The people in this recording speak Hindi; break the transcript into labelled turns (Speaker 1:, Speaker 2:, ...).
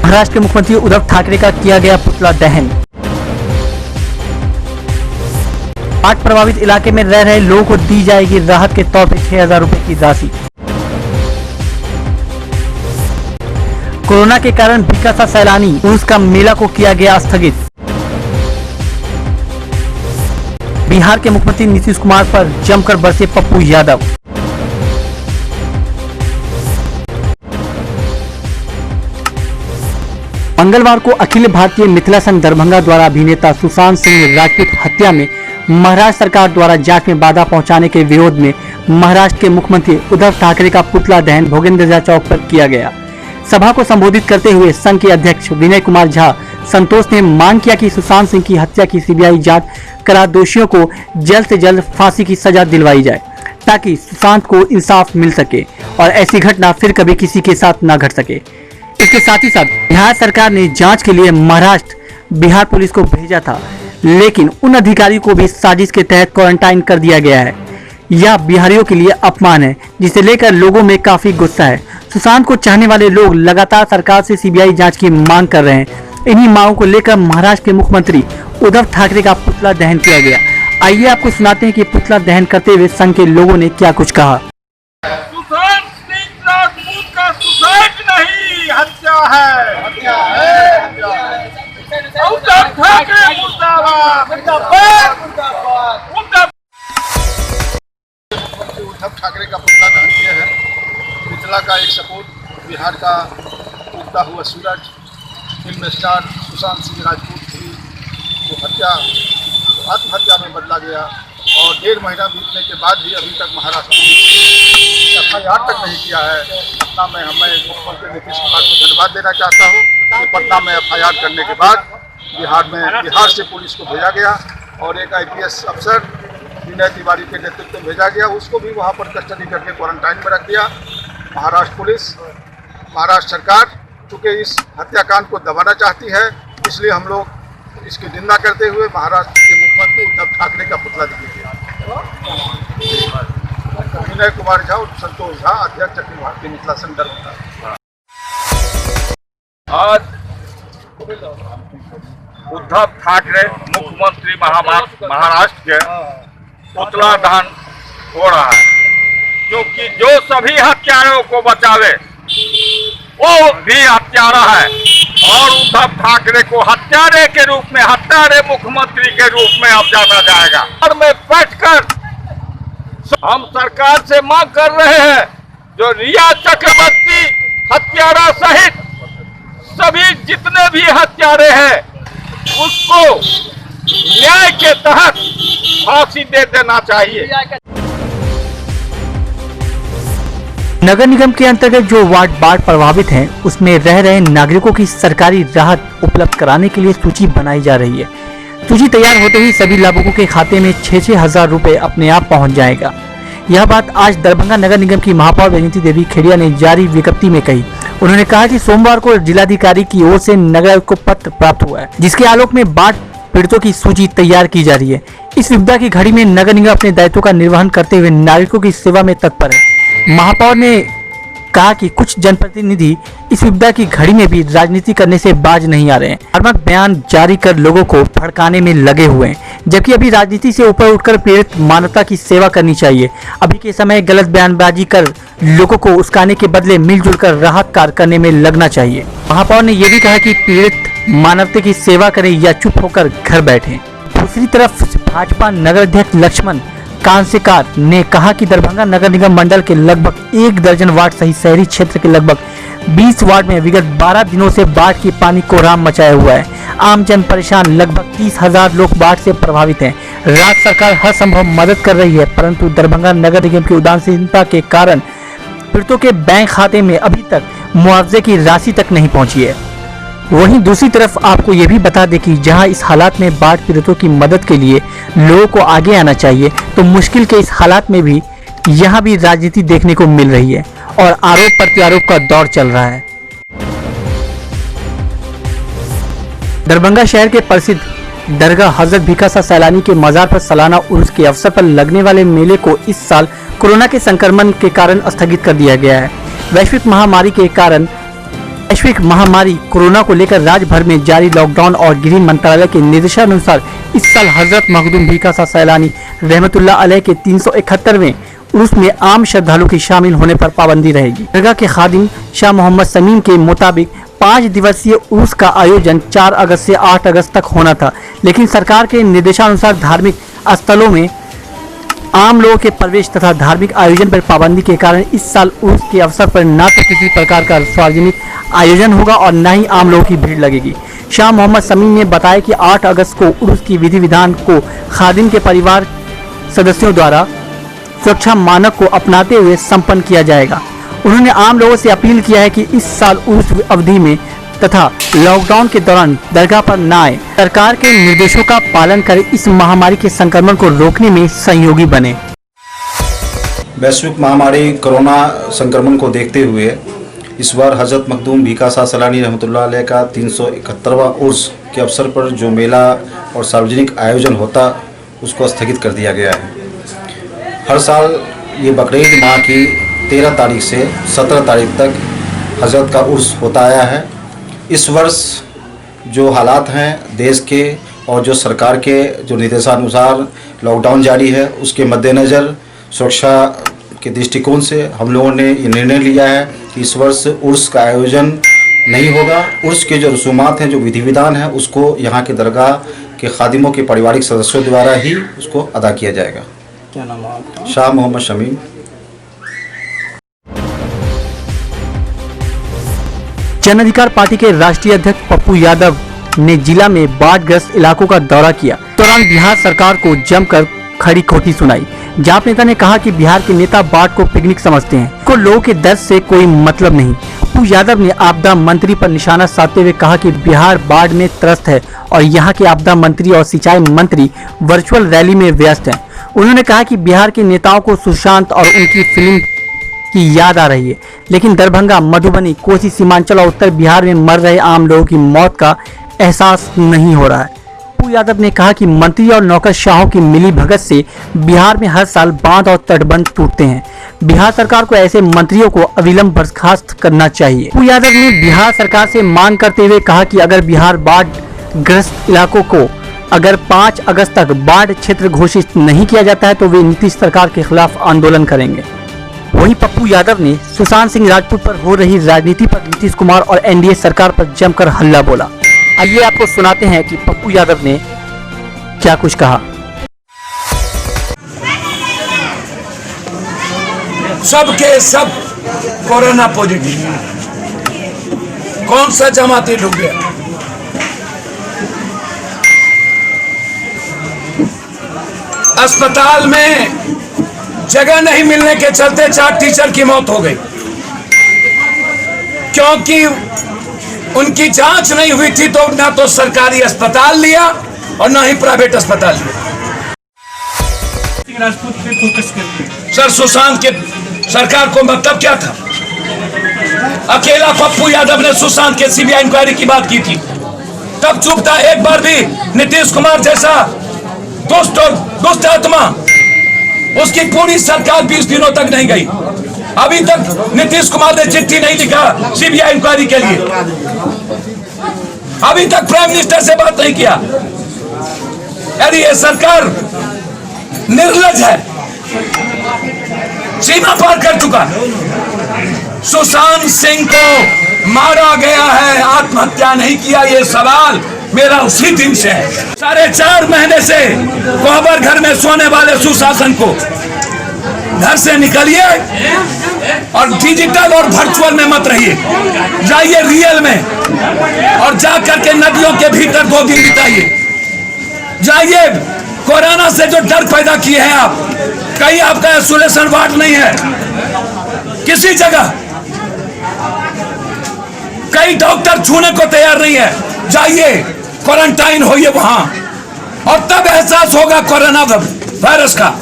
Speaker 1: महाराष्ट्र के मुख्यमंत्री उद्धव ठाकरे का किया गया पुतला दहन। बाढ़ प्रभावित इलाके में रह रहे लोगों को दी जाएगी राहत के तौर पर 6,000 रुपए की राशि। कोरोना के कारण बिका सा सैलानी, उर्स का मेला को किया गया स्थगित। बिहार के मुख्यमंत्री नीतीश कुमार पर जमकर बरसे पप्पू यादव। मंगलवार को अखिल भारतीय मिथिला संघ दरभंगा द्वारा अभिनेता सुशांत सिंह राजपूत हत्या में महाराष्ट्र सरकार द्वारा जांच में बाधा पहुंचाने के विरोध में महाराष्ट्र के मुख्यमंत्री उद्धव ठाकरे का पुतला दहन भोगेंद्र चौक पर किया गया। सभा को संबोधित करते हुए संघ के अध्यक्ष विनय कुमार झा संतोष ने मांग किया कि सुशांत सिंह की हत्या की सीबीआई जांच करा दोषियों को जल्द से जल्द फांसी की सजा दिलवाई जाए ताकि सुशांत को इंसाफ मिल सके और ऐसी घटना फिर कभी किसी के साथ न घट सके। इसके साथ ही साथ बिहार सरकार ने जांच के लिए महाराष्ट्र बिहार पुलिस को भेजा था, लेकिन उन अधिकारियों को भी साजिश के तहत क्वारंटाइन कर दिया गया है। यह बिहारियों के लिए अपमान है, जिसे लेकर लोगों में काफी गुस्सा है। सुशांत को चाहने वाले लोग लगातार सरकार से सीबीआई जांच की मांग कर रहे हैं। इन्हीं मांगों को लेकर महाराष्ट्र के मुख्यमंत्री उद्धव ठाकरे का पुतला दहन किया गया। आइए आपको सुनाते हैं कि पुतला दहन करते हुए संघ के लोगों ने क्या कुछ कहा।
Speaker 2: सुशांत सिंह राजपूत का सुसाइड नहीं, हत्या है। उद्धव ठाकरे मुर्दाबाद।
Speaker 3: उद्धव ठाकरे का पुतला दहन किया है। मिथिला का एक सपूत, बिहार का उगता हुआ सूरज, फिल्म स्टार सुशांत सिंह राजपूत की जो आत्महत्या में बदला गया और 1.5 महीना बीतने के बाद भी अभी तक महाराष्ट्र पुलिस FIR तक नहीं किया है। पटना में मैं मुख्यमंत्री नीतीश कुमार को धन्यवाद देना चाहता हूँ कि पटना में FIR करने के बाद बिहार से पुलिस को भेजा गया और एक IPS अफसर विनय तिवारी के नेतृत्व में भेजा गया, उसको भी वहाँ पर कस्टडी करके क्वारंटाइन में रख दिया। महाराष्ट्र पुलिस, महाराष्ट्र सरकार चूँकि इस हत्याकांड को दबाना चाहती है, इसलिए हम लोग इसकी निंदा करते हुए महाराष्ट्र के मुख्यमंत्री उद्धव ठाकरे का पुतला दिखाएंगे। विनय कुमार झा और संतोष झा, अध्यक्ष अखिल भारतीय मिथिला संघ दरभंगा।
Speaker 2: आज उद्धव ठाकरे मुख्यमंत्री महाराष्ट्र के पुतला दहन हो रहा है, क्योंकि जो सभी हत्यारों को बचावे वो भी हत्यारा है और उद्धव ठाकरे को हत्यारे के रूप में, हत्यारे मुख्यमंत्री के रूप में अब जाना जाएगा। और में बैठकर हम सरकार से मांग कर रहे हैं, जो रिया चक्रवर्ती हत्यारा सहित सभी जितने भी हत्यारे हैं उसको न्याय के तहत फांसी दे देना चाहिए।
Speaker 1: नगर निगम के अंतर्गत जो वार्ड बाढ़ प्रभावित हैं, उसमें रह रहे नागरिकों की सरकारी राहत उपलब्ध कराने के लिए सूची बनाई जा रही है। सूची तैयार होते ही सभी लाभुकों के खाते में 6-6 हजार रुपए अपने आप पहुंच जाएगा। यह बात आज दरभंगा नगर निगम की महापौर वैजयंती देवी खेड़िया ने जारी विज्ञप्ति में कही। उन्होंने कहा कि सोमवार को जिलाधिकारी की ओर से नगर आयुक्त को पत्र प्राप्त हुआ है, जिसके आलोक में बाढ़ पीड़ितों की सूची तैयार की जा रही है। इस विपदा की घड़ी में नगर निगम अपने दायित्व का निर्वहन करते हुए नागरिकों की सेवा में तत्पर है। महापौर ने कहा कि कुछ जनप्रतिनिधि इस विपदा की घड़ी में भी राजनीति करने से बाज नहीं आ रहे हैं। आक्रामक बयान जारी कर लोगों को भड़काने में लगे हुए हैं, जबकि अभी राजनीति से ऊपर उठकर पीड़ित मानवता की सेवा करनी चाहिए। अभी के समय गलत बयानबाजी कर लोगों को उस्काने के बदले मिलजुल कर राहत कार्य करने में लगना चाहिए। महापौर ने यह भी कहा कि पीड़ित मानवता की सेवा करें या चुप होकर घर बैठे। दूसरी तरफ भाजपा नगर अध्यक्ष लक्ष्मण कांसेकार ने कहा कि दरभंगा नगर निगम मंडल के लगभग 1 दर्जन वार्ड सहित शहरी क्षेत्र के लगभग 20 वार्ड में विगत 12 दिनों से बाढ़ की पानी कोहराम मचाया हुआ है। आम जन परेशान, लगभग 30,000 लोग बाढ़ से प्रभावित हैं। राज्य सरकार हर संभव मदद कर रही है, परंतु दरभंगा नगर निगम की उदासीनता के कारण पीड़ितों के बैंक खाते में अभी तक मुआवजे की राशि तक नहीं पहुंची है। वहीं दूसरी तरफ आपको ये भी बता दें कि जहां इस हालात में बाढ़ पीड़ितों की मदद के लिए लोगों को आगे आना चाहिए, तो मुश्किल के इस हालात में भी यहां भी राजनीति देखने को मिल रही है और आरोप प्रत्यारोप का दौर चल रहा है। दरभंगा शहर के प्रसिद्ध दरगाह हजरत भिकासा सैलानी के मजार पर सालाना उर्स के अवसर पर लगने वाले मेले को इस साल कोरोना के संक्रमण के कारण स्थगित कर दिया गया है। वैश्विक महामारी के कारण वैश्विक महामारी कोरोना को लेकर राज्य भर में जारी लॉकडाउन और गृह मंत्रालय के निर्देशानुसार इस साल हजरत मखदूम भीखासा सैलानी रहमतुल्लाह अलैह के 371वें उर्स में आम श्रद्धालु के शामिल होने पर पाबंदी रहेगी। दरगाह के खादिम शाह मोहम्मद समीम के मुताबिक 5 दिवसीय उर्स का आयोजन 4 अगस्त से 8 अगस्त तक होना था, लेकिन सरकार के निर्देशानुसार धार्मिक स्थलों में आम लोगों के प्रवेश तथा धार्मिक आयोजन पर पाबंदी के कारण इस साल उर्स के अवसर पर न तो किसी प्रकार का सार्वजनिक आयोजन होगा और न ही आम लोगों की भीड़ लगेगी। शाह मोहम्मद समीम ने बताया कि 8 अगस्त को उर्स की विधि विधान को खादिम के परिवार सदस्यों द्वारा सुरक्षा मानक को अपनाते हुए संपन्न किया जाएगा। उन्होंने आम लोगों से अपील किया है कि इस साल उर्स अवधि में तथा लॉकडाउन के दौरान दरगाह पर न आए, सरकार के निर्देशों का पालन कर इस महामारी के संक्रमण को रोकने में सहयोगी बने।
Speaker 4: वैश्विक महामारी कोरोना संक्रमण को देखते हुए इस बार हजरत मखदूम भीखासा सैलानी रहमतुल्लाह अलैह का 371वां उर्स के अवसर पर जो मेला और सार्वजनिक आयोजन होता उसको स्थगित कर दिया गया है। हर साल ये बकरीद माह की 13 तारीख से 17 तारीख तक हजरत का उर्स होता आया है। इस वर्ष जो हालात हैं देश के और जो सरकार के जो निर्देशानुसार लॉकडाउन जारी है उसके मद्देनज़र सुरक्षा के दृष्टिकोण से हम लोगों ने ये निर्णय लिया है कि इस वर्ष उर्स का आयोजन नहीं होगा। उर्स के जो रसूमात हैं, जो विधि विधान है, उसको यहाँ के दरगाह के खादिमों के पारिवारिक सदस्यों द्वारा ही उसको अदा किया जाएगा।
Speaker 5: क्या नाम है आपका?
Speaker 4: शाह मोहम्मद शमीम।
Speaker 1: जन अधिकार पार्टी के राष्ट्रीय अध्यक्ष पप्पू यादव ने जिला में बाढ़ग्रस्त इलाकों का दौरा किया। दौरान बिहार सरकार को जमकर खड़ी खोटी सुनाई। जाप नेता ने कहा कि बिहार के नेता बाढ़ को पिकनिक समझते हैं, को लोगों के दर्द से कोई मतलब नहीं। पप्पू यादव ने आपदा मंत्री पर निशाना साधते हुए कहा कि बिहार बाढ़ में त्रस्त है और यहाँ के आपदा मंत्री और सिंचाई मंत्री वर्चुअल रैली में व्यस्त हैं। उन्होंने कहा कि बिहार के नेताओं को सुशांत और उनकी फिल्म की याद आ रही है, लेकिन दरभंगा, मधुबनी, कोसी, सीमांचल और उत्तर बिहार में मर रहे आम लोगों की मौत का एहसास नहीं हो रहा है। पप्पू यादव ने कहा कि मंत्री और नौकरशाहों की मिली भगत से बिहार में हर साल बांध और तटबंध टूटते हैं। बिहार सरकार को ऐसे मंत्रियों को अविलंब बर्खास्त करना चाहिए। पप्पू यादव ने बिहार सरकार से मांग करते हुए कहा कि अगर बिहार बाढ़ ग्रस्त इलाकों को अगर 5 अगस्त तक बाढ़ क्षेत्र घोषित नहीं किया जाता है तो वे नीतीश सरकार के खिलाफ आंदोलन करेंगे। वहीं पप्पू यादव ने सुशांत सिंह राजपूत पर हो रही राजनीति पर नीतीश कुमार और एनडीए सरकार पर जमकर हल्ला बोला। आइए आपको सुनाते हैं कि पप्पू यादव ने क्या कुछ कहा।
Speaker 6: सब के सब कोरोना पॉजिटिव, कौन सा जमाती डूब गया? अस्पताल में जगह नहीं मिलने के चलते 4 टीचर की मौत हो गई, क्योंकि उनकी जांच नहीं हुई थी। तो ना तो सरकारी अस्पताल लिया और ना ही प्राइवेट अस्पताल लिया।
Speaker 5: राजपूत पे फोकस करते हैं।
Speaker 6: सर, सुशांत के सरकार को मतलब क्या था? अकेला पप्पू यादव ने सुशांत के सीबीआई इंक्वायरी की बात की थी, तब चुप था। एक बार भी नीतीश कुमार जैसा दुष्ट और दुष्ट आत्मा, उसकी पूरी सरकार 20 दिनों तक नहीं गई। अभी तक नीतीश कुमार ने चिट्ठी नहीं लिखा सीबीआई इंक्वायरी के लिए। अभी तक प्राइम मिनिस्टर से बात नहीं किया। यदि ये सरकार निर्लज है, सीमा पार कर चुका। सुशांत सिंह को मारा गया है, आत्महत्या नहीं किया, ये सवाल मेरा उसी दिन से है। 4.5 महीने से कोहबर घर में सोने वाले सुशासन को घर से निकलिए और डिजिटल और वर्चुअल में मत रहिए, जाइए रियल में और जा करके नदियों के भीतर 2 दिन बिताइए। जाइए, कोरोना से जो डर पैदा किए हैं आप, कहीं आपका आइसोलेशन वार्ड नहीं है किसी जगह, कई डॉक्टर छूने को तैयार नहीं है। जाइए, क्वारंटाइन होइए वहां और तब एहसास होगा कोरोना वायरस का।